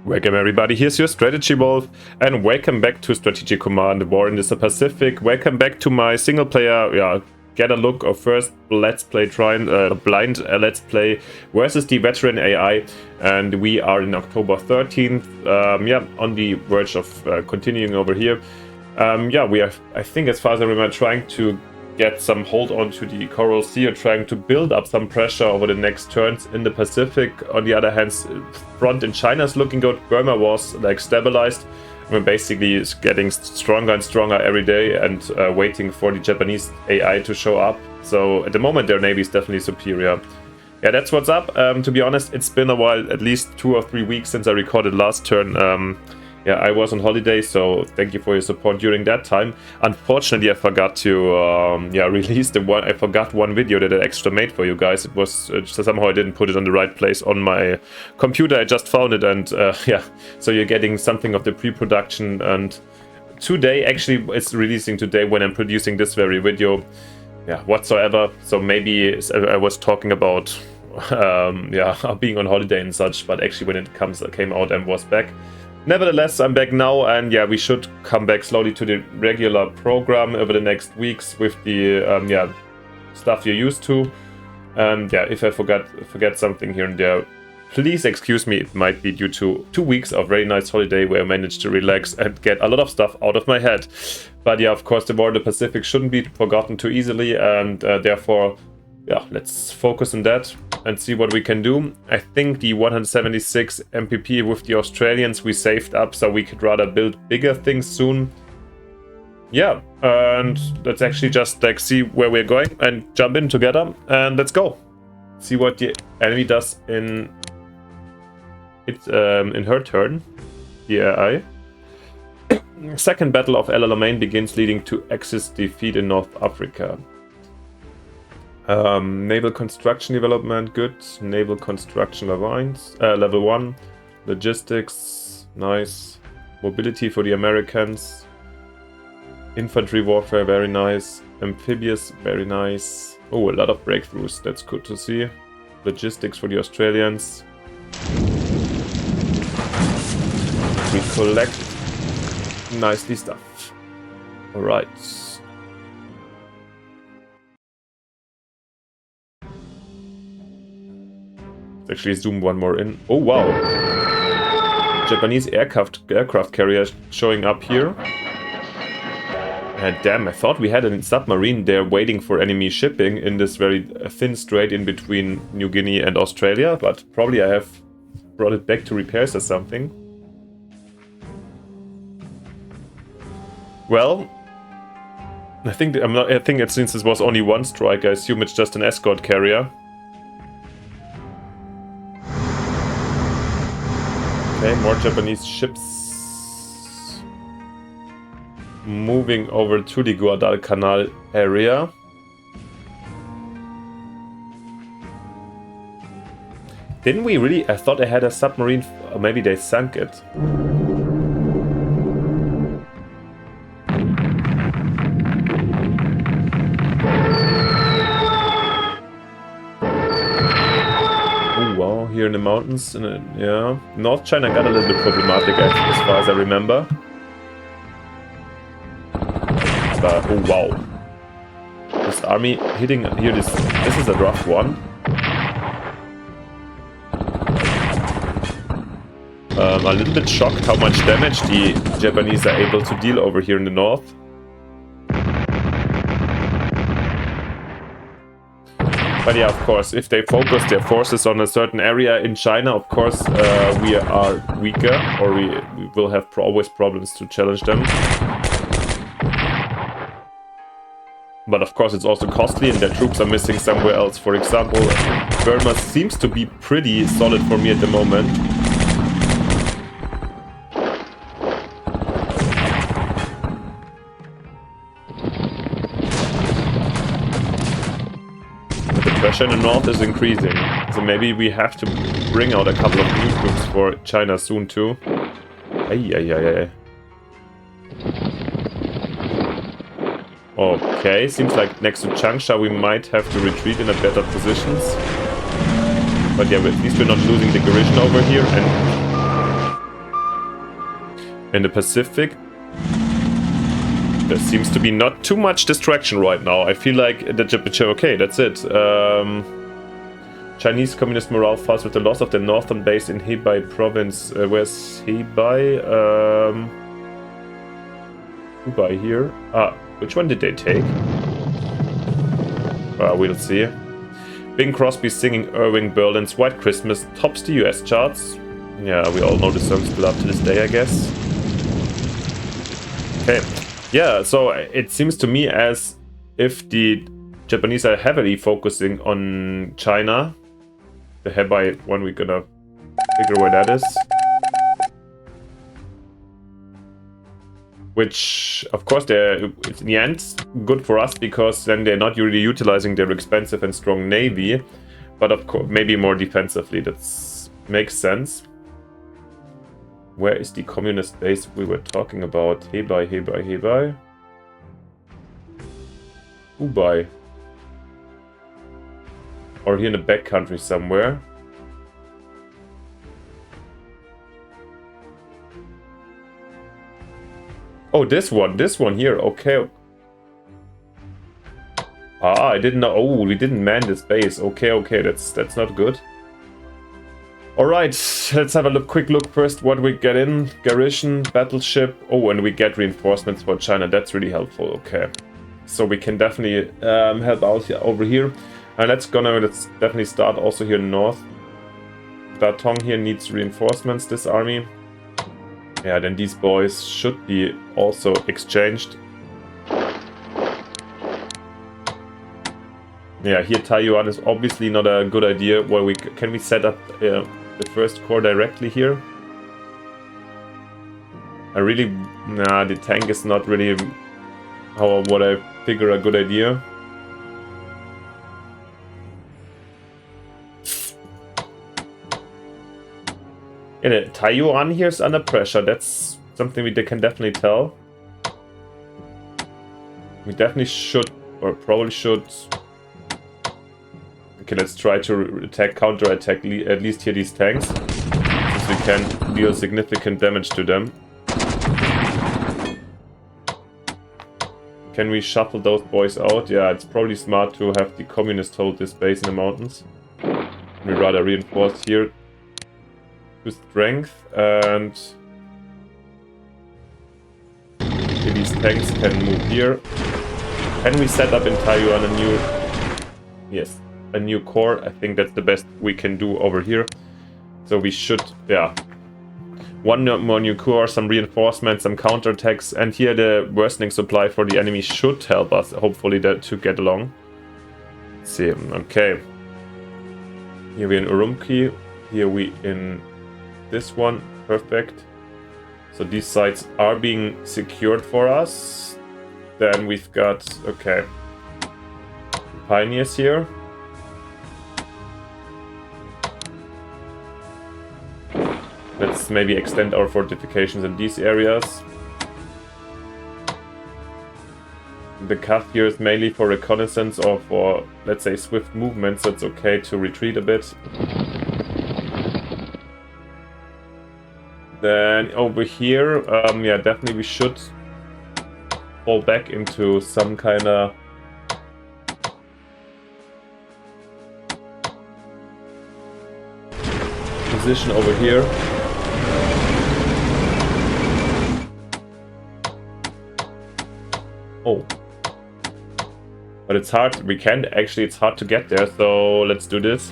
Welcome everybody, here's your Strategy Wolf, and welcome back to Strategic Command War in the Pacific. Welcome back to my single player, get a look of first let's play blind let's play versus the veteran AI, and we are in October 13th, on the verge of continuing over here. We are, I think as far as I remember, trying to get some hold on to the Coral Sea, trying to build up some pressure over the next turns in the Pacific. On the other hand, front in China is looking good. Burma was like stabilized. We're basically getting stronger and stronger every day, and waiting for the Japanese AI to show up. So at the moment their navy is definitely superior. Yeah, that's what's up. To be honest, it's been a while, at least 2 or 3 weeks since I recorded last turn. I was on holiday, so thank you for your support during that time. Unfortunately, I forgot to release the one. I forgot one video that I extra made for you guys. It was somehow I didn't put it on the right place on my computer. I just found it, and so you're getting something of the pre-production. And today, actually, it's releasing today when I'm producing this very video. Whatsoever. So maybe I was talking about being on holiday and such, but actually when it came out and was back. Nevertheless, I'm back now, and we should come back slowly to the regular program over the next weeks with the stuff you're used to. And if I forget something here and there, please excuse me. It might be due to 2 weeks of very nice holiday where I managed to relax and get a lot of stuff out of my head. But of course, the war in the Pacific shouldn't be forgotten too easily, and therefore, let's focus on that and see what we can do. I think the 176 MPP with the Australians we saved up, so we could rather build bigger things soon. And let's actually just see where we're going and jump in together, and let's go. See what the enemy does in her turn. The AI. Second battle of El Alamein begins, leading to Axis defeat in North Africa. Naval construction development, good. Naval construction alliance, level 1. Logistics, nice. Mobility for the Americans. Infantry warfare, very nice. Amphibious, very nice. Oh, a lot of breakthroughs, that's good to see. Logistics for the Australians. We collect nicely stuff. Alright. Actually zoom one more in. Oh wow! Japanese aircraft carrier showing up here. Damn, I thought we had a submarine there waiting for enemy shipping in this very thin strait in between New Guinea and Australia, but probably I have brought it back to repairs or something. Well, I think since this was only one strike, I assume it's just an escort carrier. Okay, more Japanese ships moving over to the Guadalcanal area. Didn't we really? I thought I had a submarine, or maybe they sank it. Here in the mountains, North China got a little bit problematic as far as I remember. But oh wow, this army hitting here. This is a rough one. A little bit shocked how much damage the Japanese are able to deal over here in the north. But of course, if they focus their forces on a certain area in China, of course, we are weaker, or we will have always problems to challenge them. But of course, it's also costly, and their troops are missing somewhere else. For example, Burma seems to be pretty solid for me at the moment. Pressure in the north is increasing, so maybe we have to bring out a couple of new troops for China soon too. Okay, seems like next to Changsha we might have to retreat in a better positions. But at least we're not losing the garrison over here, and In the Pacific, there seems to be not too much distraction right now. I feel like the Japanese... Okay, that's it. Chinese communist morale falls with the loss of the northern base in Hebei province. Where's Hebei? Hubei here. Which one did they take? We'll see. Bing Crosby singing Irving Berlin's White Christmas tops the US charts. Yeah, we all know the song still up to this day, I guess. Okay. Yeah, so it seems to me as if the Japanese are heavily focusing on China. The Hebei one, we're gonna figure where that is. Which, of course, it's in the end good for us, because then they're not really utilizing their expensive and strong navy, but of course maybe more defensively. That makes sense. Where is the communist base we were talking about? Hebei, Hebei, Hebei. Hubei. Or here in the backcountry somewhere. Oh, this one here, okay. I didn't know. Oh, we didn't man this base. Okay, that's not good. Alright, let's have a quick look first what we get in. Garrison, battleship. Oh, and we get reinforcements for China. That's really helpful. Okay. So we can definitely help out over here. And let's definitely start also here north. Datong here needs reinforcements, this army. Yeah, then these boys should be also exchanged. Yeah, here Taiyuan is obviously not a good idea. Well, can we set up the first corps directly here? The tank is not really what I figure a good idea. Yeah, Taiyuan here is under pressure. That's something we can definitely tell. We definitely should, or probably should. Okay, let's try to counter-attack at least here these tanks, since we can deal significant damage to them. Can we shuffle those boys out? Yeah, it's probably smart to have the communists hold this base in the mountains. We rather reinforce here to strength, and these tanks can move here. Can we set up in Taiyuan a new corps? I think that's the best we can do over here. So we should, yeah, one more new corps, some reinforcements, some counterattacks, and here the worsening supply for the enemy should help us, hopefully, to get along. Let's see, okay. Here we in Urumqi, here we in this one, perfect. So these sites are being secured for us. Then we've got, okay, pioneers here. Let's maybe extend our fortifications in these areas. The CAF here is mainly for reconnaissance or for, let's say, swift movement, so it's okay to retreat a bit. Then over here, yeah, definitely we should fall back into some kind of position over here. Oh. But it's hard, it's hard to get there, so let's do this.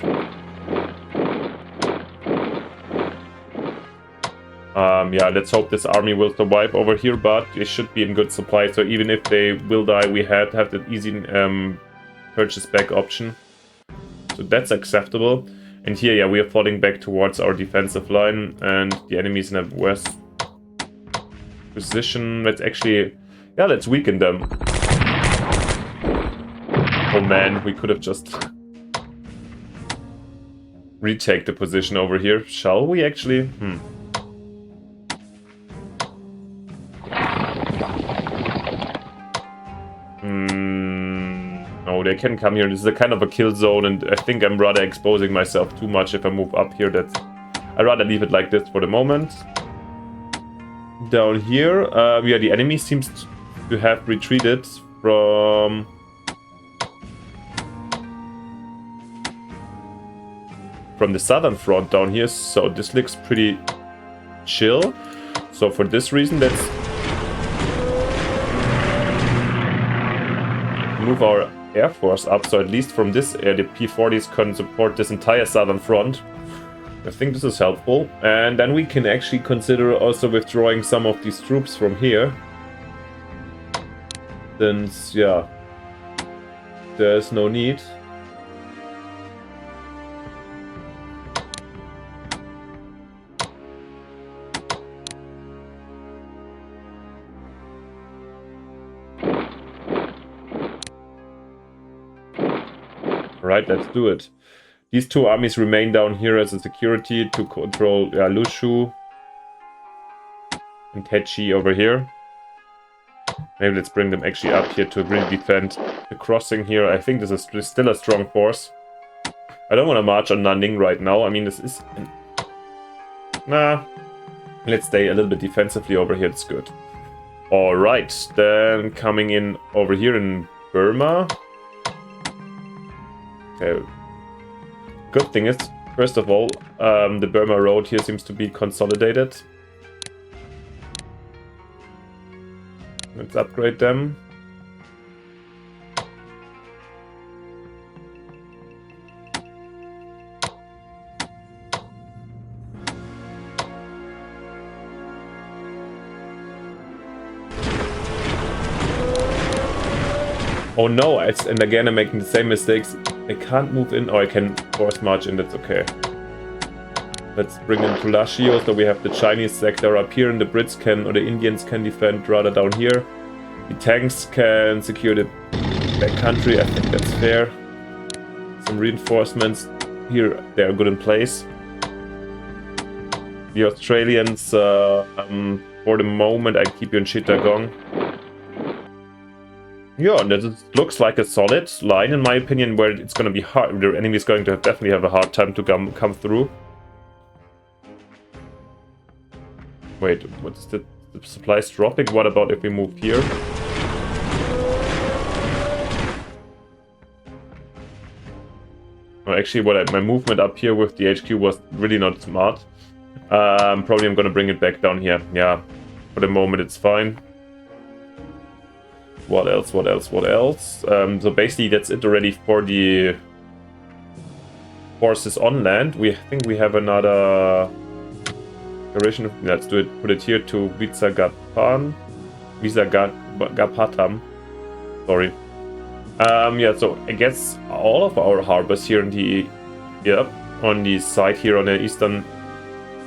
Yeah, let's hope this army will survive over here, but it should be in good supply, so even if they will die, we have the easy purchase back option. So that's acceptable. And here, yeah, we are falling back towards our defensive line, and the enemy's in a worse position. Let's actually, yeah, let's weaken them. Oh man, we could have just retake the position over here. Shall we actually? No, they can come here. This is a kind of a kill zone, and I think I'm rather exposing myself too much if I move up here. I'd rather leave it like this for the moment. down here. Yeah, the enemy seems to have retreated from the southern front down here, so this looks pretty chill. So for this reason, let's move our air force up, so at least from this area the P-40s can support this entire southern front. I think this is helpful, and then we can actually consider also withdrawing some of these troops from here, since yeah, there's no need. Right, let's do it. These two armies remain down here as a security to control Lushu and Techi over here. Maybe let's bring them actually up here to really defend the crossing here. I think this is still a strong force. I don't want to march on Nanning right now. I mean, this is... Nah. Let's stay a little bit defensively over here. It's good. Alright, then coming in over here in Burma. Okay. Good thing is, first of all, the Burma road here seems to be consolidated. Let's upgrade them. Oh no, and again I'm making the same mistakes. I can't move in, or I can force march in, that's okay. Let's bring in to Lashio, so we have the Chinese sector up here, and the Brits can, or the Indians can defend rather down here. The tanks can secure the backcountry, I think that's fair. Some reinforcements here, they are good in place. The Australians, for the moment, I keep you in Chittagong. Yeah, and that looks like a solid line in my opinion, where it's going to be hard. The enemy is going to definitely have a hard time to come through. Wait, what's the supplies dropping? What about if we move here? Well, actually, my movement up here with the HQ was really not smart. Probably I'm going to bring it back down here. Yeah, for the moment it's fine. What else? So basically that's it already for the forces on land. I think we have another duration. Let's do it. Put it here to Visagapatam. Sorry. Yeah. So I guess all of our harbors here in the on the side here on the eastern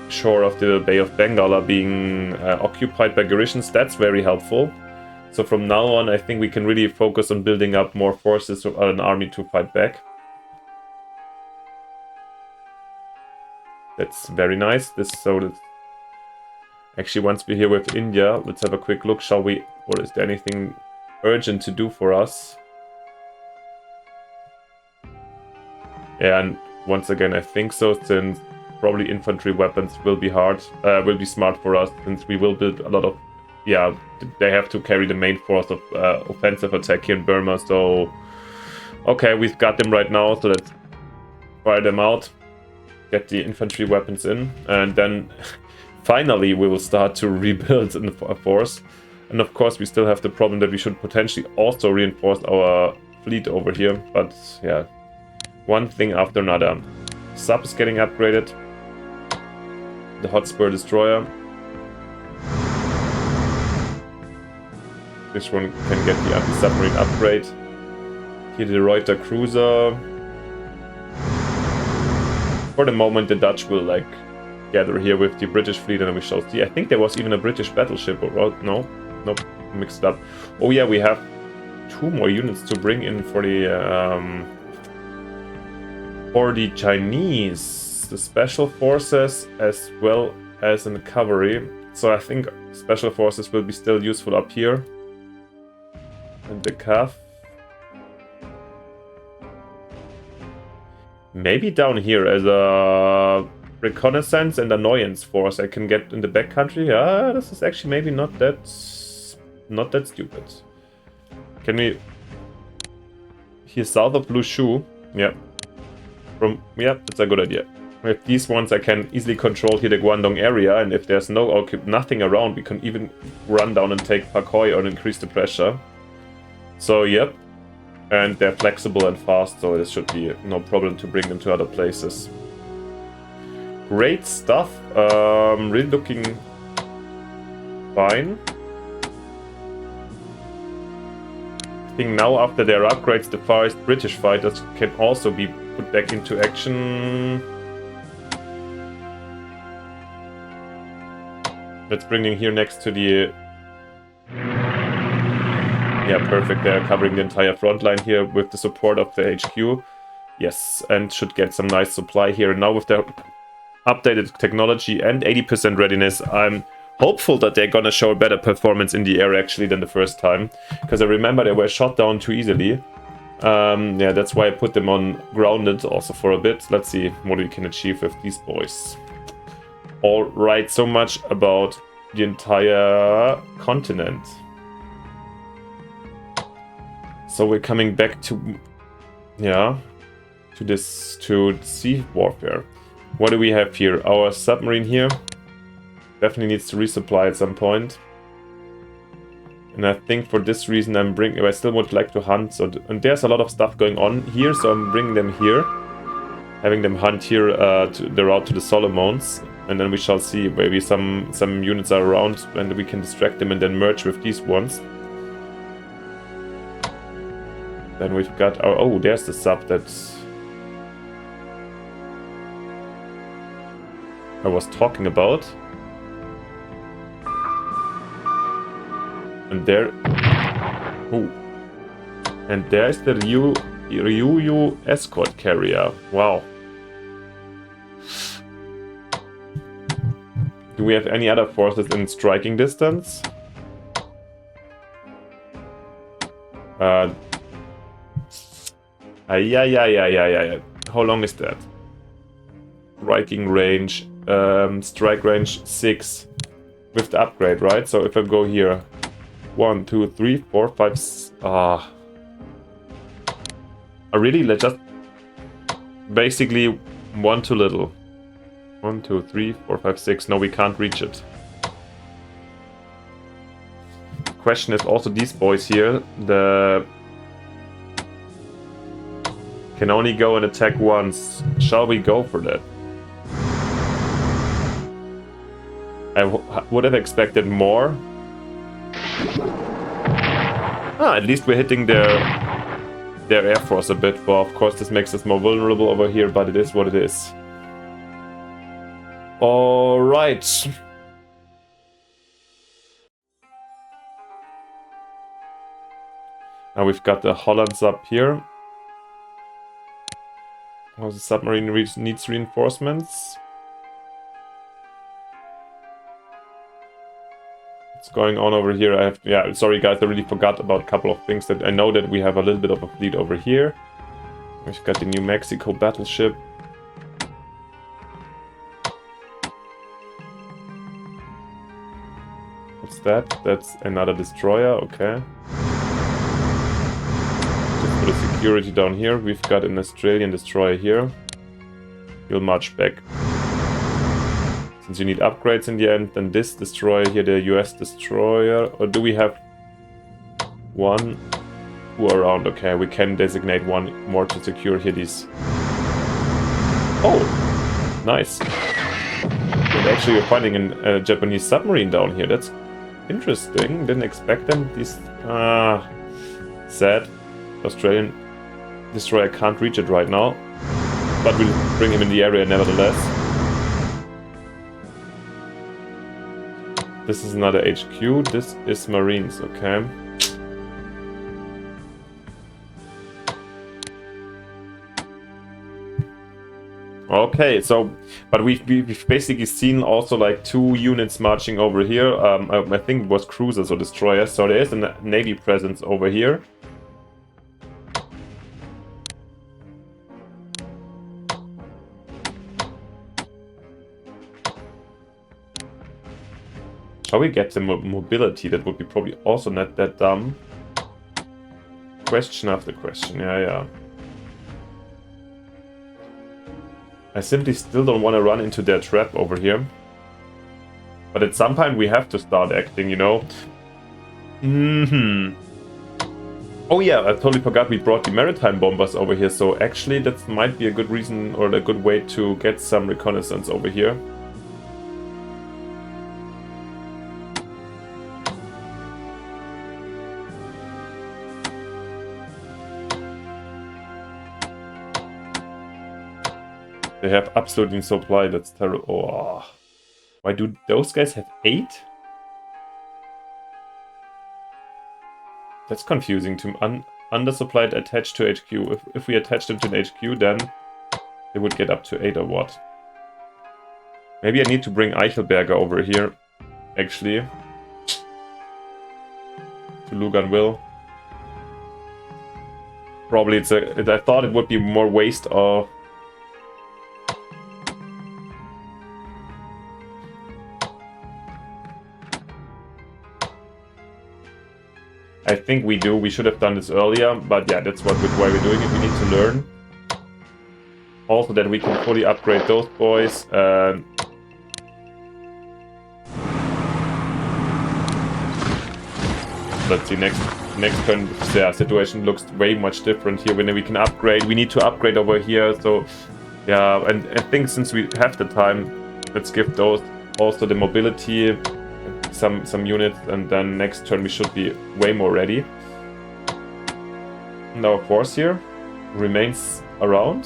shore of the Bay of Bengal are being occupied by garrisons. That's very helpful. So from now on, I think we can really focus on building up more forces or an army to fight back. That's very nice. Actually, once we're here with India, let's have a quick look, shall we? Or is there anything urgent to do for us? Yeah, and once again, I think so, since probably infantry weapons will be will be smart for us, since we will build a lot of... Yeah, they have to carry the main force of offensive attack here in Burma, so... Okay, we've got them right now, so let's fire them out. Get the infantry weapons in, and then finally we will start to rebuild in the force. And of course we still have the problem that we should potentially also reinforce our fleet over here, but yeah, one thing after another. Sub is getting upgraded. The Hotspur Destroyer. This one can get the anti-submarine upgrade. Here the Reuter Cruiser. For the moment the Dutch will like gather here with the British fleet, and we shall see. I think there was even a British battleship, or no? Nope, mixed up. Oh yeah, we have 2 more units to bring in for the Chinese, the special forces as well as in the cavalry. So I think special forces will be still useful up here. And the CAF. Maybe down here as a reconnaissance and annoyance force I can get in the backcountry. Yeah, this is actually maybe not that stupid. Can we... Here south of Blue Shoe. Yeah. That's a good idea. With these ones I can easily control here the Guangdong area, and if there's nothing around, we can even run down and take Pakoi or increase the pressure. So yep. And they're flexible and fast, so it should be no problem to bring them to other places. Great stuff. Really looking fine. I think now after their upgrades, the Far East British fighters can also be put back into action. Let's bring them here next to the... Yeah, perfect. They're covering the entire front line here with the support of the HQ. Yes, and should get some nice supply here. And now with their updated technology and 80% readiness, I'm hopeful that they're gonna show a better performance in the air actually than the first time. Because I remember they were shot down too easily. Yeah, that's why I put them on grounded also for a bit. Let's see what we can achieve with these boys. Alright, so much about the entire continent. So we're coming back to, yeah, to sea warfare. What do we have here? Our submarine here definitely needs to resupply at some point. And I think for this reason I still would like to hunt. And there's a lot of stuff going on here, so I'm bringing them here. Having them hunt here to the route to the Solomons. And then we shall see, maybe some units are around and we can distract them and then merge with these ones. Then we've got our... Oh, there's the sub that I was talking about. And there... Oh. And there's the Ryuyu escort carrier. Wow. Do we have any other forces in striking distance? Yeah. How long is that? Striking range. Strike range 6. With the upgrade, right? So if I go here. 1, 2, 3, 4, 5... really? Let's just... Basically, one too little. 1, 2, 3, 4, 5, 6. No, we can't reach it. The question is also these boys here. Can only go and attack once. Shall we go for that? I would have expected more. At least we're hitting their air force a bit. Well, of course, this makes us more vulnerable over here, but it is what it is. All right. Now we've got the Hollands up here. Oh, the submarine needs reinforcements. What's going on over here? Yeah, sorry guys, I really forgot about a couple of things. That I know that we have a little bit of a fleet over here. We've got the New Mexico battleship. What's that? That's another destroyer, okay. Just for the security down here, we've got an Australian destroyer here. We'll march back. Since you need upgrades in the end, then this destroyer here, the US destroyer. Or do we have 1, 2 around? Okay, we can designate 1 more to secure here these. Oh, nice. And actually we're finding a Japanese submarine down here. That's interesting. Didn't expect them. These... sad. Australian destroyer can't reach it right now. But we'll bring him in the area nevertheless. This is another HQ. This is Marines, okay. Okay, so, but we've basically seen also like 2 units marching over here. I think it was cruisers or destroyers, so there is a Navy presence over here. Shall we get the mobility? That would be probably also not that dumb. Question after question, yeah. I simply still don't want to run into their trap over here. But at some point we have to start acting, you know? Oh yeah, I totally forgot we brought the maritime bombers over here, so actually that might be a good reason or a good way to get some reconnaissance over here. They have absolutely no supply, that's terrible. Oh. Why do those guys have 8? That's confusing to undersupplied attached to HQ. If we attach them to an HQ, then they would get up to 8 or what? Maybe I need to bring Eichelberger over here, actually. To Luganville. Probably I thought it would be more waste of... I think we do. We should have done this earlier, but yeah, that's why we're doing it. We need to learn. Also that we can fully upgrade those boys. Let's see, next turn, yeah, situation looks way much different here. When we can upgrade, we need to upgrade over here. So yeah, and I think since we have the time, let's give those also the mobility. Some units, and then next turn we should be way more ready. And our force here remains around.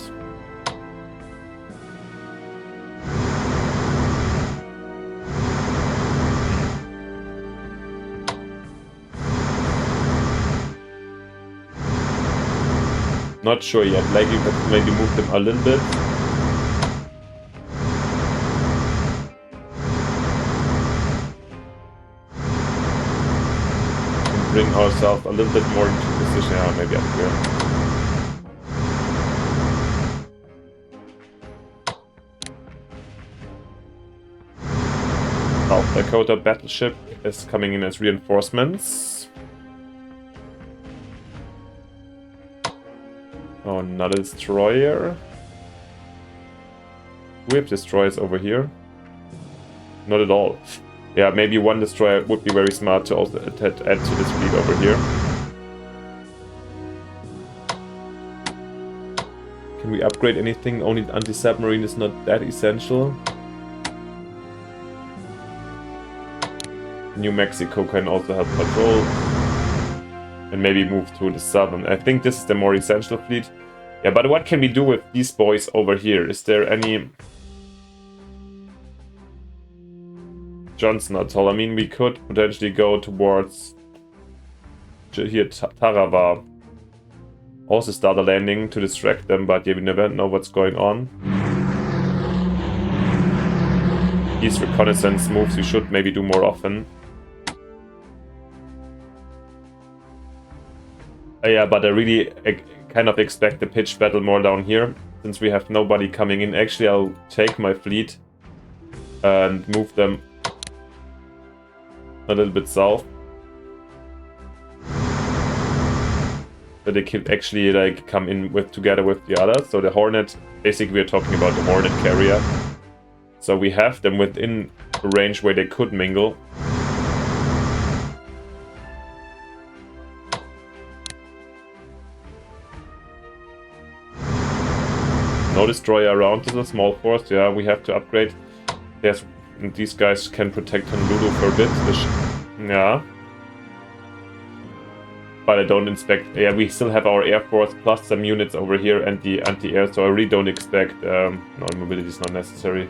Not sure yet, maybe move them a little bit. Bring ourselves a little bit more into position. Yeah, maybe up here. South Dakota battleship is coming in as reinforcements. Oh, another destroyer. We have destroyers over here. Not at all. Yeah, maybe one destroyer would be very smart to also add to this fleet over here. Can we upgrade anything? Only anti-submarine is not that essential. New Mexico can also help patrol. And maybe move to the southern. I think this is the more essential fleet. Yeah, but what can we do with these boys over here? Is there any... Johnson at all. I mean, we could potentially go towards here, Tarawa. Also start a landing to distract them, but yeah, we never know what's going on. These reconnaissance moves we should maybe do more often. Yeah, but I really kind of expect the pitch battle more down here, since we have nobody coming in. Actually, I'll take my fleet and move them a little bit south. So they can actually like come in together with the others. So the Hornet, basically we're talking about the Hornet carrier. So we have them within a range where they could mingle. No destroyer around, this is a small force. Yeah, we have to upgrade. There's these guys can protect Honolulu for a bit. Yeah. But I don't expect... Yeah, we still have our Air Force plus some units over here and the anti-air, so I really don't expect... no, mobility is not necessary.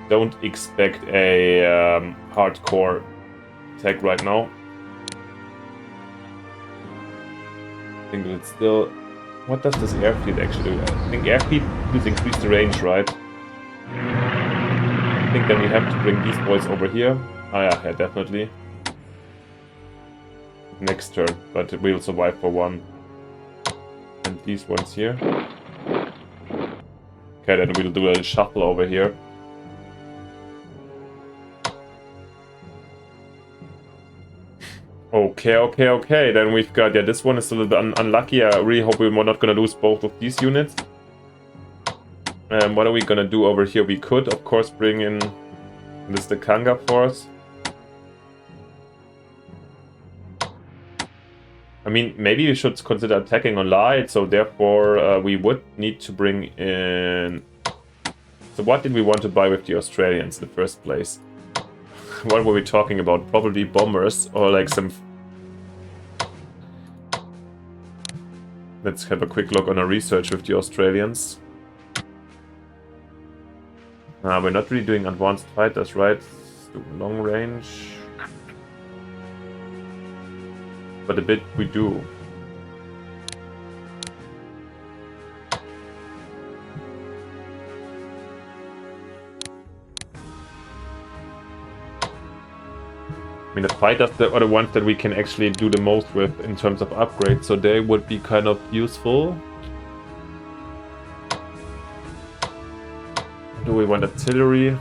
Don't expect a hardcore attack right now. I think it's still... What does this airfield actually do? I think airfield is increase the range, right? I think then we have to bring these boys over here. Ah yeah, definitely. Next turn, but we'll survive for one. And these ones here. Okay, then we'll do a shuffle over here. Okay. Then we've got, yeah, this one is a little bit unlucky. I really hope we're not gonna lose both of these units. What are we gonna do over here? We could, of course, bring in this the Kanga force. I mean, maybe you should consider attacking on light, so therefore we would need to bring in... So what did we want to buy with the Australians in the first place? What were we talking about? Probably bombers or like some... Let's have a quick look on our research with the Australians. We're not really doing advanced fighters, right? Long range. But a bit we do. I mean, the fighters are the ones that we can actually do the most with in terms of upgrades, so they would be kind of useful. Do we want artillery?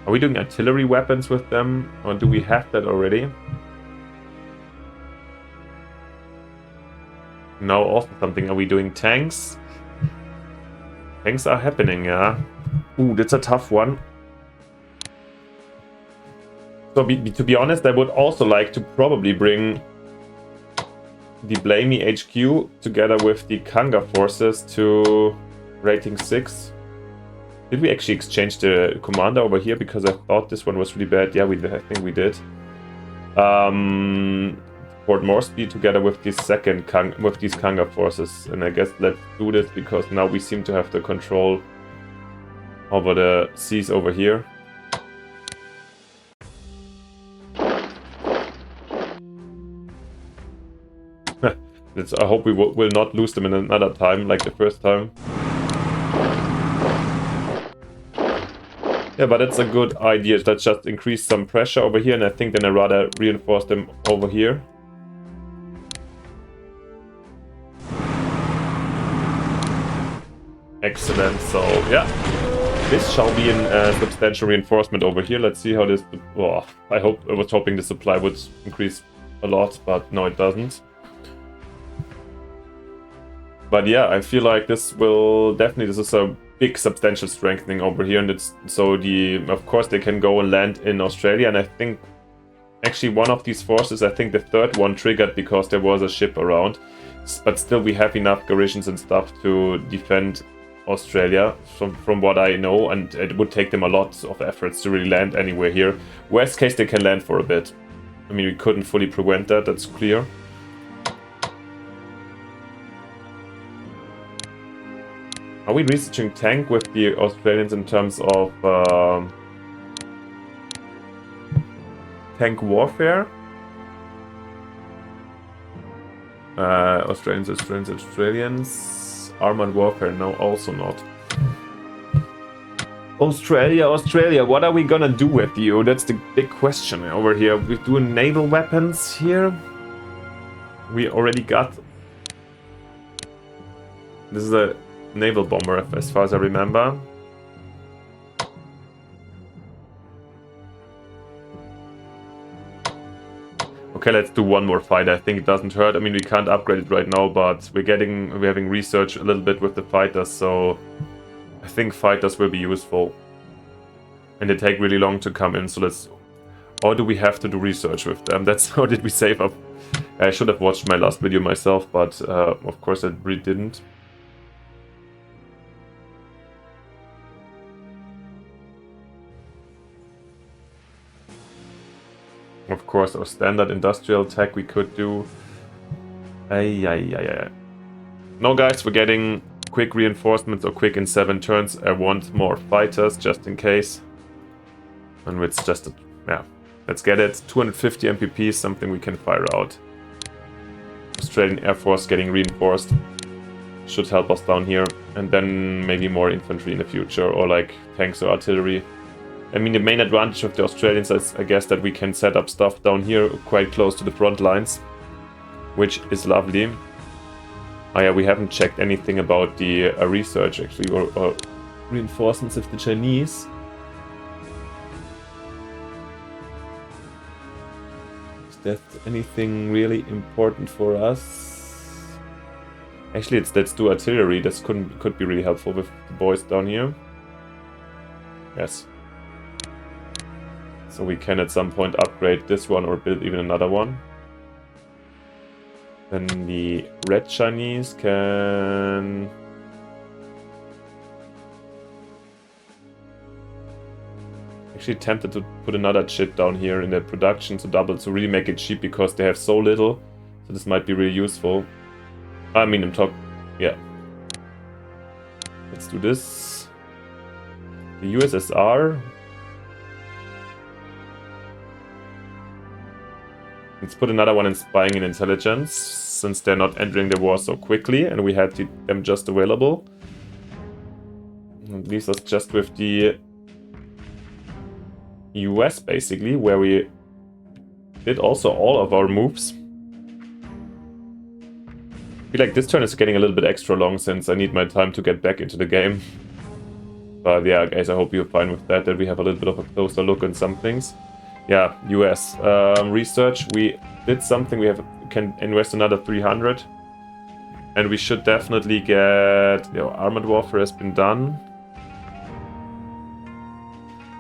Are we doing artillery weapons with them, or do we have that already? No, also something. Are we doing tanks? Tanks are happening, yeah. Ooh, that's a tough one. So to be honest, I would also like to probably bring the Blamey HQ together with the Kanga forces to rating 6. Did we actually exchange the commander over here? Because I thought this one was really bad. Yeah, I think we did. Port Moresby together with the with these Kanga forces. And I guess let's do this because now we seem to have the control over the seas over here. I hope we will not lose them in another time, like the first time. Yeah, but that's a good idea. Let's just increase some pressure over here, and I think then I'd rather reinforce them over here. Excellent, so yeah. This shall be a substantial reinforcement over here. Let's see how this... Oh, I was hoping the supply would increase a lot, but no, it doesn't. But yeah, I feel like this will definitely, this is a big substantial strengthening over here, and it's so of course they can go and land in Australia, and I think actually one of these forces, I think the third one triggered because there was a ship around, but still we have enough garrisons and stuff to defend Australia from what I know, and it would take them a lot of efforts to really land anywhere here. Worst case they can land for a bit. I mean, we couldn't fully prevent that, that's clear. Are we researching tank with the Australians in terms of tank warfare? Australians. Armored warfare, no, also not. Australia, what are we gonna do with you? That's the big question over here. We're doing naval weapons here. We already got... This is a naval bomber, as far as I remember. Okay, let's do one more fight. I think it doesn't hurt. I mean, we can't upgrade it right now, but we're having research a little bit with the fighters, so I think fighters will be useful. And they take really long to come in, so let's... Or do we have to do research with them? That's how did we save up. I should have watched my last video myself, but of course I really didn't. Of course, our standard industrial tech we could do. No, guys, we're getting quick reinforcements or quick in 7 turns. I want more fighters just in case. And it's just, yeah, let's get it. 250 MPP is something we can fire out. Australian Air Force getting reinforced should help us down here. And then maybe more infantry in the future, or like tanks or artillery. I mean, the main advantage of the Australians is, I guess, that we can set up stuff down here quite close to the front lines, which is lovely. Oh yeah, we haven't checked anything about the research, actually, or reinforcements of the Chinese. there's anything really important for us. Actually, let's do artillery. This could be really helpful with the boys down here. Yes. So we can at some point upgrade this one or build even another one. Then the red Chinese can... Actually tempted to put another chip down here in their production to double, to really make it cheap because they have so little. So this might be really useful. I mean, yeah. Let's do this. The USSR. Let's put another one in spying and intelligence, since they're not entering the war so quickly and we had them just available. It leaves us just with the US, basically, where we did also all of our moves. I feel like this turn is getting a little bit extra long since I need my time to get back into the game. But yeah, guys, I hope you're fine with that we have a little bit of a closer look on some things. Yeah, US. Research, we did something, we can invest another 300. And we should definitely get... armored warfare has been done.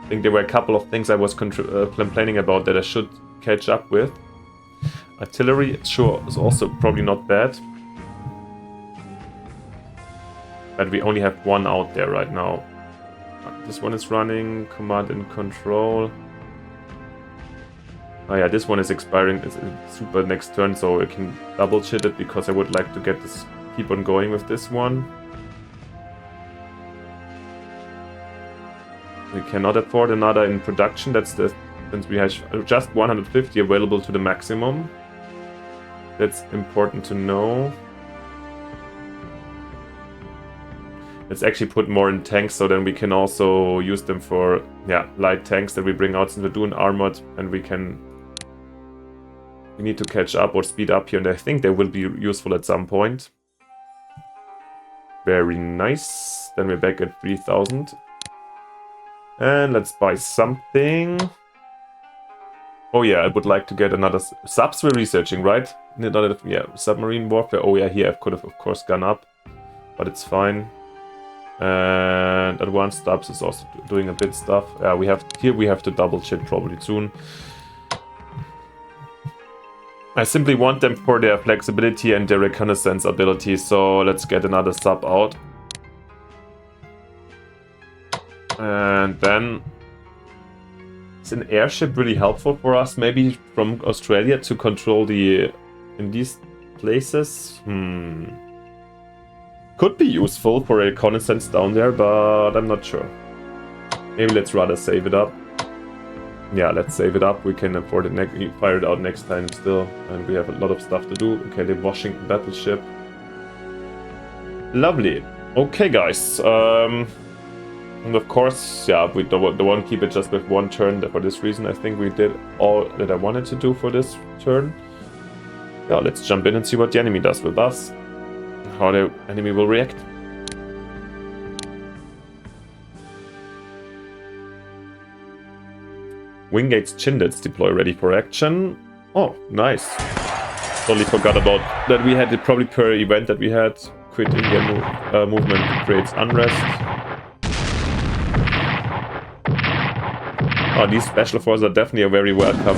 I think there were a couple of things I was complaining about that I should catch up with. Artillery, sure, is also probably not bad. But we only have one out there right now. This one is running, command and control. Oh yeah, this one is expiring. It's super next turn, so I can double chit it because I would like to get this, keep on going with this one. We cannot afford another in production. That's the, since we have just 150 available to the maximum. That's important to know. Let's actually put more in tanks, so then we can also use them for light tanks that we bring out, since we're doing armored, and we need to catch up or speed up here, and I think they will be useful at some point. Very nice. Then we're back at 3,000. And let's buy something. Oh yeah, I would like to get another... Subs we're researching, right? Yeah, submarine warfare. Oh yeah, here I could have, of course, gone up. But it's fine. And advanced subs is also doing a bit stuff. Yeah, we have to double chit probably soon. I simply want them for their flexibility and their reconnaissance ability, so let's get another sub out. And then... Is an airship really helpful for us? Maybe from Australia to control the... in these places? Could be useful for reconnaissance down there, but I'm not sure. Maybe let's rather save it up. Yeah, let's save it up. We can afford it, fire it out next time still. And we have a lot of stuff to do. Okay, the Washington battleship. Lovely. Okay, guys. And of course, yeah, we don't want to keep it just with one turn. For this reason, I think we did all that I wanted to do for this turn. Yeah, let's jump in and see what the enemy does with us. How the enemy will react. Wingate's Chindits deploy ready for action. Oh, nice. Totally forgot about that. We had it probably per event that we had. Quit India movement creates unrest. Oh, these special forces are definitely a very welcome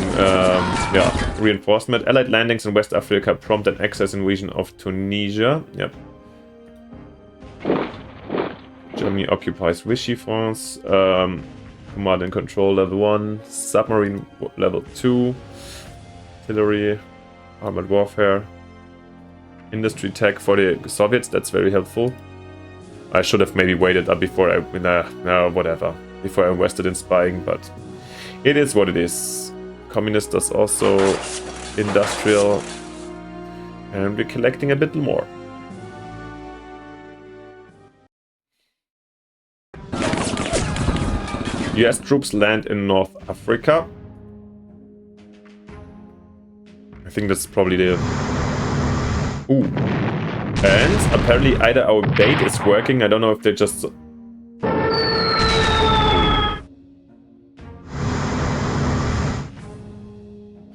reinforcement. Allied landings in West Africa prompt an excess invasion of Tunisia. Yep. Germany occupies Vichy, France. Command and control level 1. Submarine level 2. Artillery. Armored warfare. Industry tech for the Soviets. That's very helpful. I should have maybe waited up before I... whatever. Before I invested in spying, but... It is what it is. Communist does also industrial. And we're collecting a bit more. US troops land in North Africa. I think that's probably the... Ooh. And apparently either our bait is working. I don't know if they just...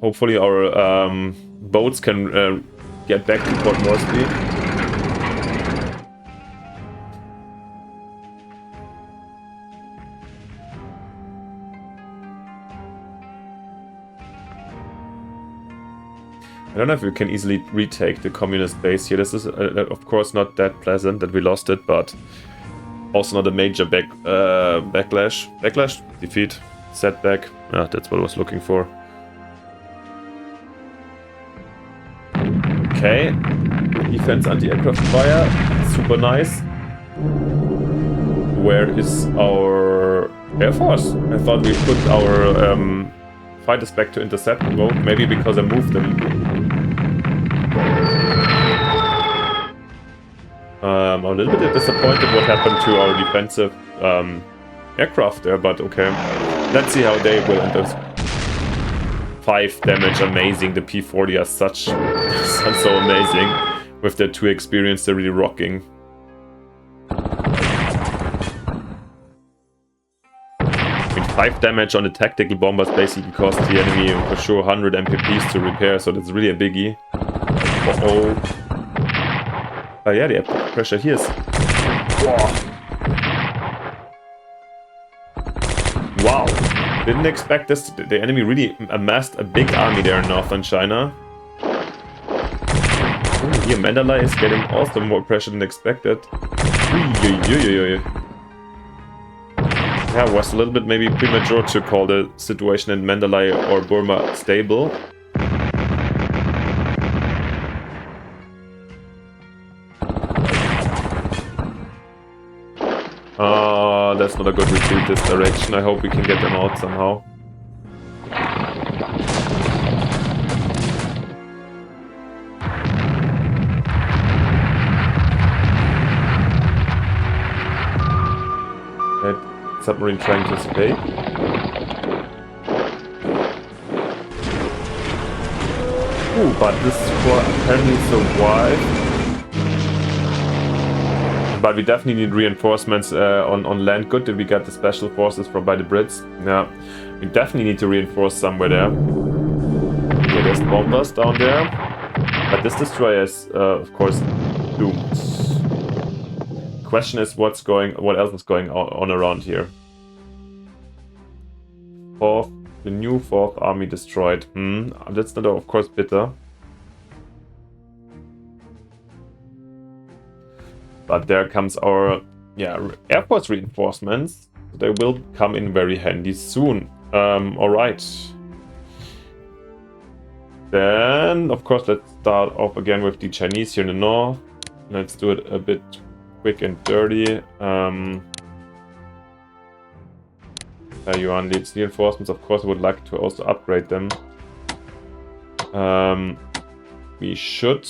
Hopefully our boats can get back to Port Moresby. I don't know if we can easily retake the communist base here. This is, of course, not that pleasant that we lost it, but also not a major backlash. Backlash? Defeat? Setback? Yeah, that's what I was looking for. Okay. Defense anti-aircraft fire. Super nice. Where is our Air Force? I thought we put our fighters back to intercept mode. Maybe because I moved them. I'm a little bit disappointed what happened to our defensive aircraft there, but okay. Let's see how they will end up. 5 damage, amazing. The P-40 are such so amazing. With their 2 experience, they're really rocking. I mean, 5 damage on the tactical bombers basically cost the enemy for sure 100 MPPs to repair, so that's really a biggie. Uh-oh. Oh yeah, the pressure here is... Wow. Didn't expect this. The enemy really amassed a big army there in northern China. Ooh, here Mandalay is getting also more pressure than expected. Yeah, it was a little bit maybe premature to call the situation in Mandalay or Burma stable. That's not a good retreat this direction. I hope we can get them out somehow. That submarine trying to escape. Ooh, but this squad apparently survived. But we definitely need reinforcements on land. Good that we got the special forces by the Brits. Yeah, we definitely need to reinforce somewhere there. Okay, there's bombers down there. But this destroyer is, of course, doomed. Question is what else is going on around here? The new 4th army destroyed. That's not, of course, bitter. But there comes our Air Force reinforcements. They will come in very handy soon. Alright. Then, of course, let's start off again with the Chinese here in the north. Let's do it a bit quick and dirty. Yuan leads reinforcements. Of course, I would like to also upgrade them. We should...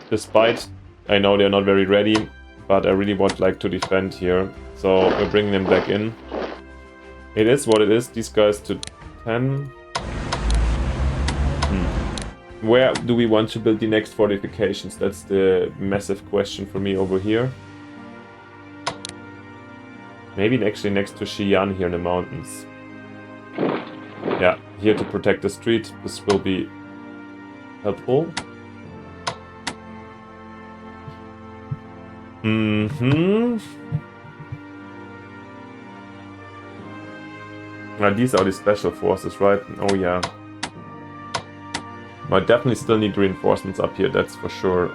despite I know they're not very ready, but I really would like to defend here. So we're bringing them back in. It is what it is. These guys to 10. Where do we want to build the next fortifications? That's the massive question for me over here. Maybe actually next to Xi'an here in the mountains. Yeah, here to protect the street. This will be helpful. Now these are the special forces, right? Oh yeah. I definitely still need reinforcements up here, that's for sure.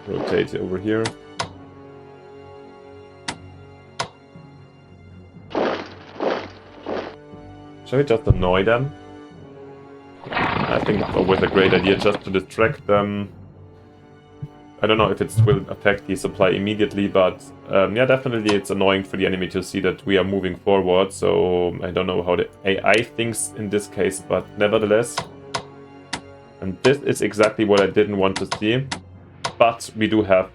Rotate over here. Shall we just annoy them? I think it's always a great idea just to distract them. I don't know if it will affect the supply immediately, but yeah, definitely it's annoying for the enemy to see that we are moving forward. So I don't know how the AI thinks in this case, but nevertheless. And this is exactly what I didn't want to see. But we do have,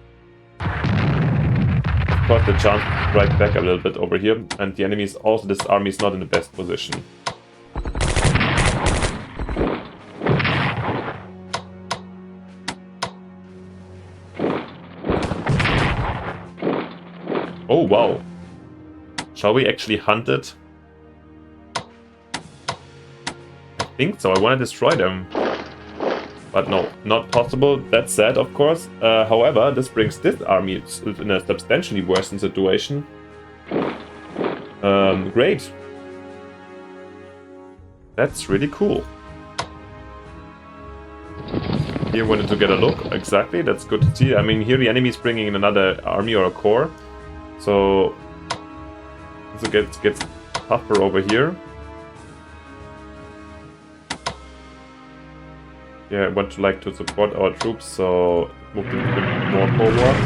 of course, the chance to strike back a little bit over here. And the enemy is also, this army is not in the best position. Oh, wow. Shall we actually hunt it? I think so. I want to destroy them. But no, not possible. That's sad, of course. However, this brings this army in a substantially worsened situation. Great. That's really cool. Here wanted to get a look. Exactly, that's good to see. I mean, here the enemy is bringing in another army or a corps. So it gets tougher over here. Yeah, I want to like to support our troops, so move them a bit more forward.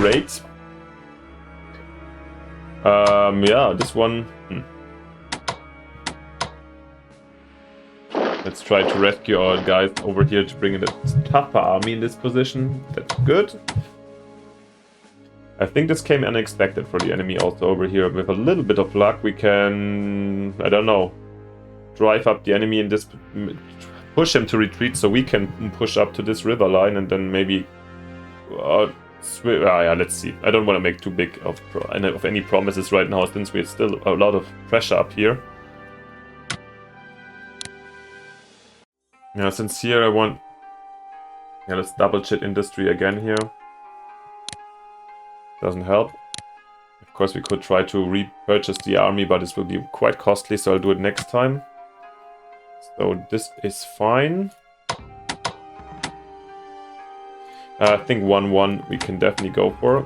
Great. Yeah, this one. Let's try to rescue our guys over here to bring in a tougher army in this position. That's good. I think this came unexpected for the enemy also over here. With a little bit of luck, we can, I don't know, drive up the enemy in this, push him to retreat so we can push up to this river line and then maybe, yeah, let's see. I don't want to make too big of any promises right now since we have still a lot of pressure up here. Yeah, since here I want... Yeah, let's double check industry again here. Doesn't help. Of course we could try to repurchase the army, but this will be quite costly, so I'll do it next time. So this is fine. I think 1-1 we can definitely go for.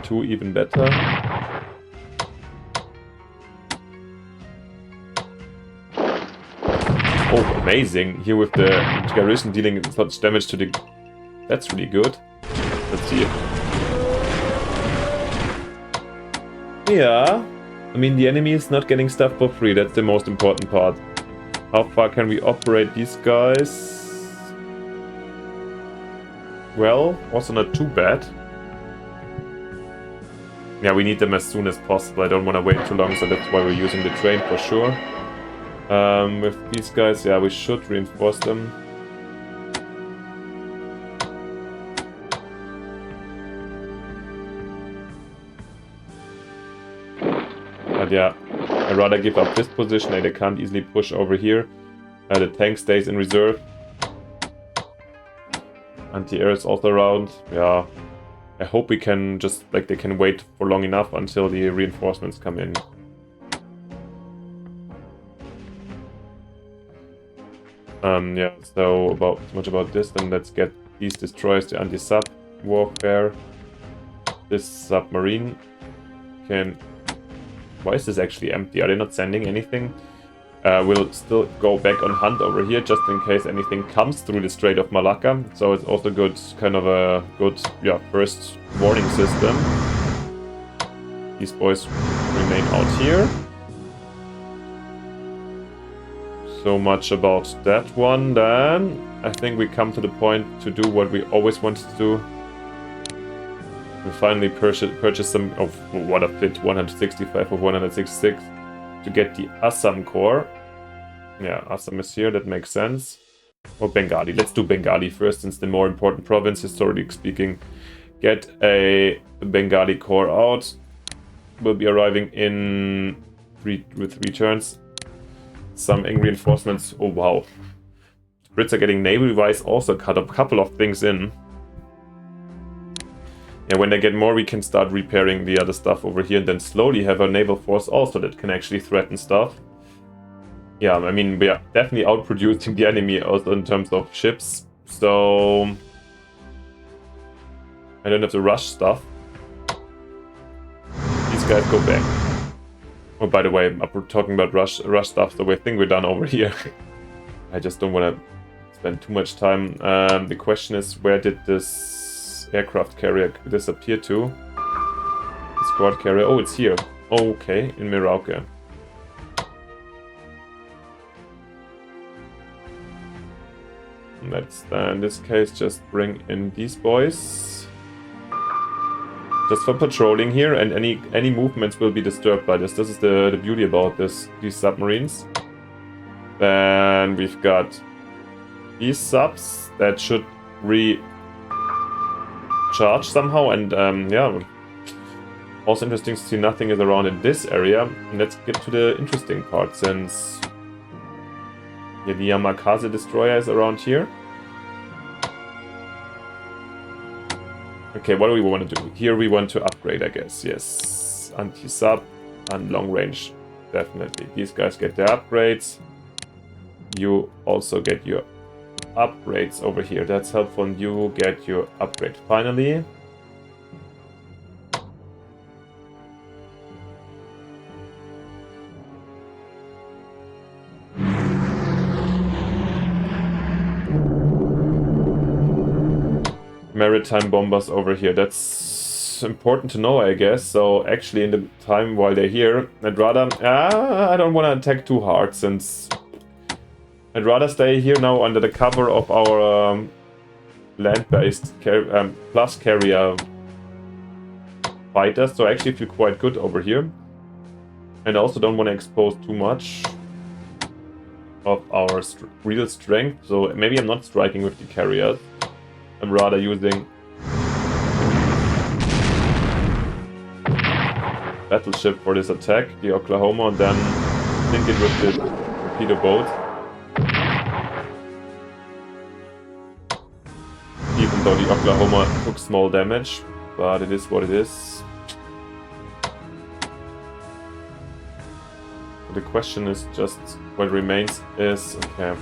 Two even better. Oh, amazing! Here with the garrison dealing such damage to the... That's really good. Let's see. Yeah, I mean the enemy is not getting stuff for free. That's the most important part. How far can we operate these guys? Well, also not too bad. Yeah, we need them as soon as possible. I don't want to wait too long, so that's why we're using the train for sure. With these guys, yeah, we should reinforce them. But yeah, I'd rather give up this position. They can't easily push over here. The tank stays in reserve. Anti-air is also around. Yeah. I hope we can just, like, they can wait for long enough until the reinforcements come in. Yeah, so much about this, then let's get these destroyers, the anti-sub warfare. This submarine can... Why is this actually empty? Are they not sending anything? We'll still go back on hunt over here, just in case anything comes through the Strait of Malacca. So it's also good, kind of a good, yeah, first warning system. These boys remain out here. So much about that one. Then I think we come to the point to do what we always wanted to do. We finally purchase some of what a fit 165 of 166 to get the Assam Corps. Yeah, Assam is here, that makes sense. Or Bengali. Let's do Bengali first, since the more important province, historically speaking. Get a Bengali Corps out. We'll be arriving in with 3 turns. Some reinforcements. Oh wow. The Brits are getting naval-wise also cut a couple of things in. Yeah, when they get more, we can start repairing the other stuff over here and then slowly have a naval force also that can actually threaten stuff. Yeah, I mean, we are definitely outproducing the enemy also in terms of ships, so I don't have to rush stuff. These guys go back. Oh, by the way, I'm talking about rush stuff, so I think we're done over here. I just don't want to spend too much time. The question is, where did this aircraft carrier disappear to? The squad carrier. Oh, it's here. Oh, okay, in Merauke. Let's in this case just bring in these boys. just for patrolling here, and any movements will be disturbed by this. This is the beauty about these submarines. Then we've got these subs that should recharge somehow, and yeah. Also interesting to see nothing is around in this area. And let's get to the interesting part, since yeah, the Yamakase destroyer is around here. Okay, what do we want to do? Here we want to upgrade, I guess. Yes, anti-sub and long range, definitely. These guys get their upgrades. You also get your upgrades over here. That's helpful. And you get your upgrade finally. Maritime bombers over here. That's important to know, I guess. So actually in the time while they're here, I'd rather... I don't want to attack too hard, since I'd rather stay here now under the cover of our land-based plus carrier fighters. So I actually feel quite good over here. And also don't want to expose too much of our real strength. So maybe I'm not striking with the carriers. I'm rather using battleship for this attack, the Oklahoma, and then sink it with the torpedo boat. Even though the Oklahoma took small damage, but it is what it is. The question is just what remains is okay.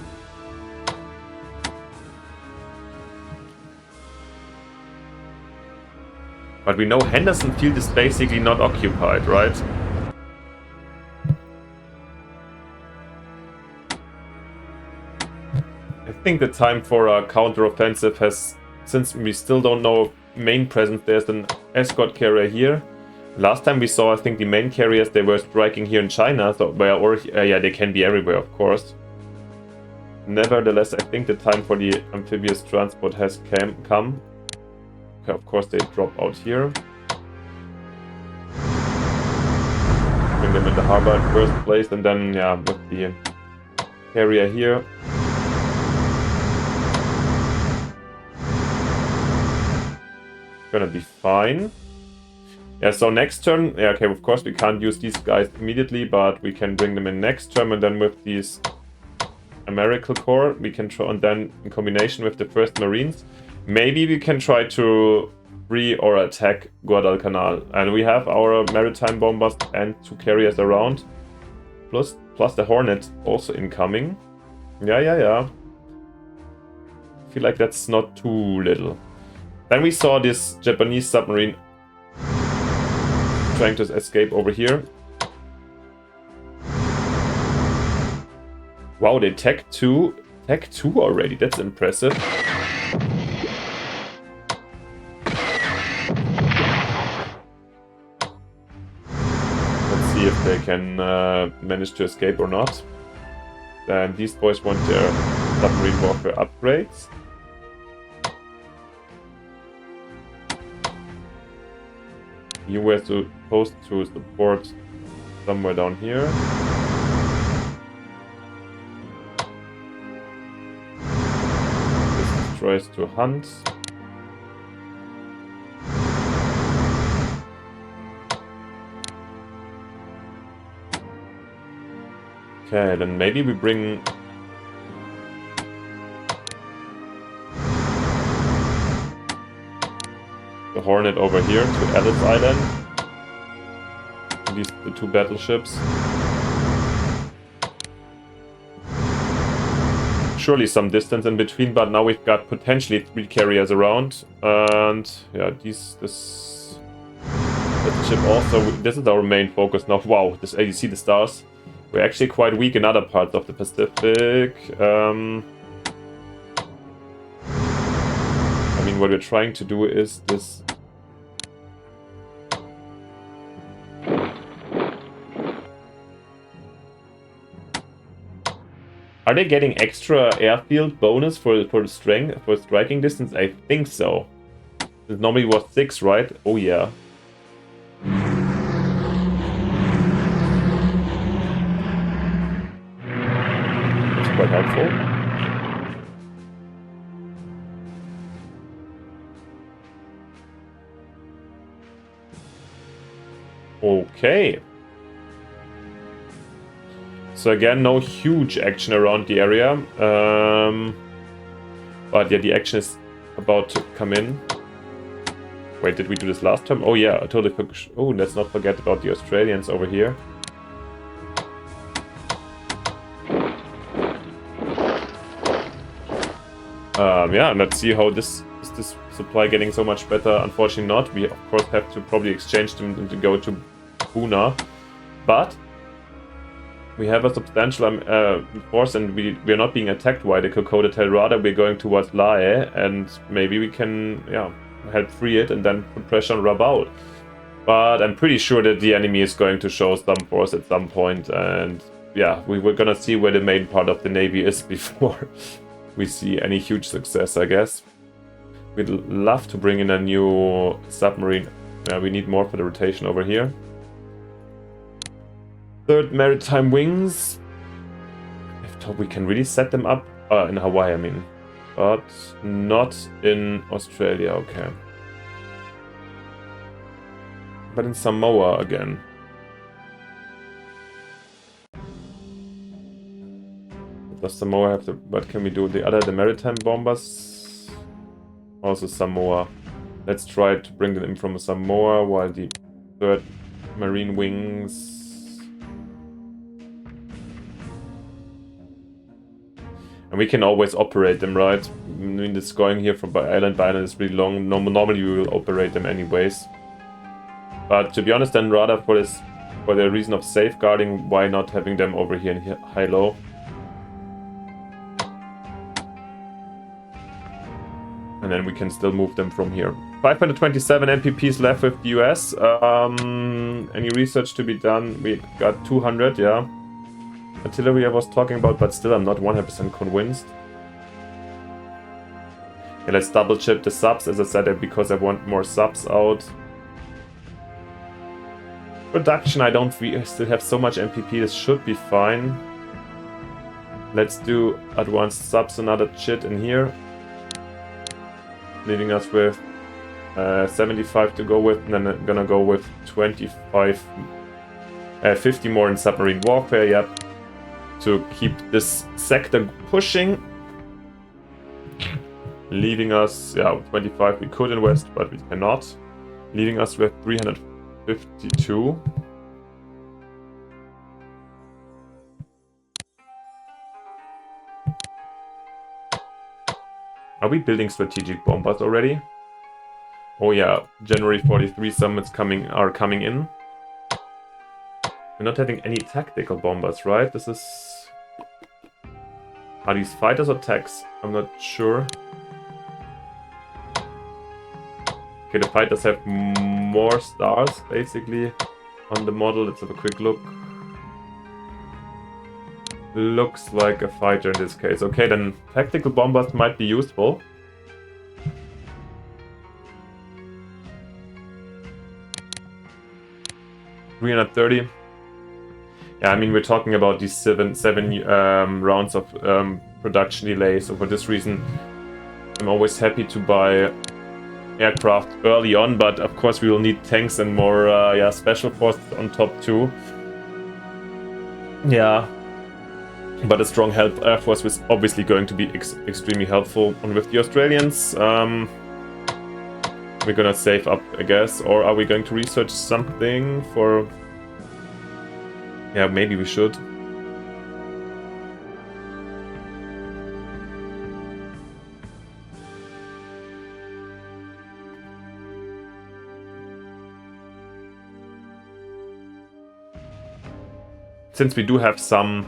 But we know Henderson Field is basically not occupied, right? I think the time for a counter-offensive has, since we still don't know main presence, there's an escort carrier here. Last time we saw, I think the main carriers, they were striking here in China, so yeah, they can be everywhere, of course. Nevertheless, I think the time for the amphibious transport has come. Okay, of course they drop out here. Bring them in the harbor in first place, and then yeah, with the carrier here. Gonna be fine. Yeah, so next turn, yeah, okay, of course we can't use these guys immediately, but we can bring them in next turn, and then with these American Corps, we can try, and then in combination with the 1st Marines, maybe we can try to free or attack Guadalcanal. And we have our maritime bombers and 2 carriers around. Plus the Hornet also incoming. Yeah. I feel like that's not too little. Then we saw this Japanese submarine trying to escape over here. Wow, they tech 2 already. That's impressive. If they can manage to escape or not. Then these boys want their submarine warfare upgrades. You were supposed to support somewhere down here. This destroys to hunt. Okay, then maybe we bring the Hornet over here to Ellis Island. These the 2 battleships. Surely some distance in between, but now we've got potentially 3 carriers around, and yeah, this ship also. This is our main focus now. Wow, you see the stars. We're actually quite weak in other parts of the Pacific. I mean, what we're trying to do is this. Are they getting extra airfield bonus for strength, for striking distance? I think so. It normally was 6, right? Oh yeah. helpful. Okay. So again, no huge action around the area. But yeah, the action is about to come in. Wait, did we do this last time? Oh yeah, I totally forgot. Oh, let's not forget about the Australians over here. Yeah, let's see how this supply getting so much better. Unfortunately not. We of course have to probably exchange them to go to Buna, but we have a substantial force, and we're not being attacked by the Kokoda. Rather, we're going towards Lae, and maybe we can help free it and then put pressure on Rabaul. But I'm pretty sure that the enemy is going to show some force at some point, and yeah, we're gonna see where the main part of the navy is before we see any huge success, I guess. We'd love to bring in a new submarine. We need more for the rotation over here. Third maritime wings. If we can really set them up in Hawaii, I mean, but not in Australia. Okay, but in Samoa again. Does Samoa have the... What can we do? The maritime bombers? Also Samoa. Let's try to bring them in from Samoa, while the third marine wings... And we can always operate them, right? I mean, this going here from island by island is really long. Normally we will operate them anyways. But to be honest, then rather for the reason of safeguarding, why not having them over here in high-low? And then we can still move them from here. 527 MPPs left with the US. Any research to be done? We got 200, yeah. Artillery I was talking about, but still I'm not 100% convinced. Okay, let's double check the subs, as I said, because I want more subs out. Production, I don't still have so much MPP, this should be fine. Let's do advanced subs, another chit in here. Leaving us with 75 to go with, and then I'm gonna go with 50 more in submarine warfare, yep. To keep this sector pushing. Leaving us, 25 we could invest, but we cannot. Leaving us with 352. Are we building strategic bombers already? Oh yeah, January 43 summits are coming in. We're not having any tactical bombers, right? This is... Are these fighters or tanks? I'm not sure. Okay, the fighters have more stars, basically, on the model. Let's have a quick look. Looks like a fighter in this case. Okay, then tactical bombers might be useful. $330. Yeah, I mean, we're talking about these seven rounds of production delay. So for this reason, I'm always happy to buy aircraft early on. But of course, we will need tanks and more special forces on top too. Yeah. But a strong Air Force was obviously going to be extremely helpful. And with the Australians, we're gonna save up, I guess. Or are we going to research something for... Yeah, maybe we should. Since we do have some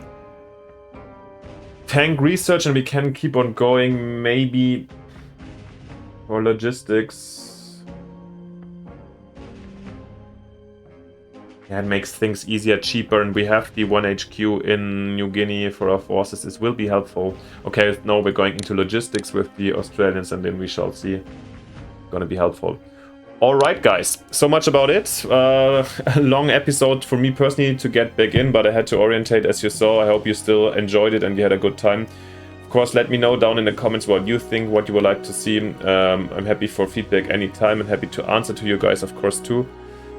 tank research and we can keep on going, maybe for logistics. Yeah, it makes things easier, cheaper, and we have the 1 HQ in New Guinea for our forces. This will be helpful. Okay, now we're going into logistics with the Australians, and then we shall see. Gonna be helpful. Alright guys, so much about it. A long episode for me personally to get back in, but I had to orientate as you saw. I hope you still enjoyed it and you had a good time. Of course, let me know down in the comments what you think, what you would like to see. I'm happy for feedback anytime and happy to answer to you guys, of course, too.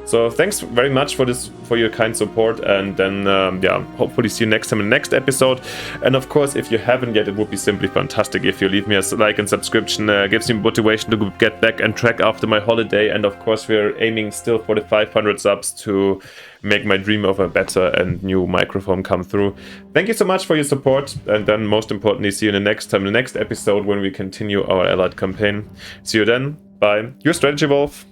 So thanks very much for your kind support, and then yeah, hopefully see you next time in the next episode. And of course, if you haven't yet, it would be simply fantastic if you leave me a like and subscription. Gives me motivation to get back and track after my holiday. And of course, we're aiming still for the 500 subs to make my dream of a better and new microphone come through. Thank you so much for your support, and then most importantly, see you in the next time, in the next episode when we continue our Allied campaign. See you then. Bye. Your Strategy Wolf.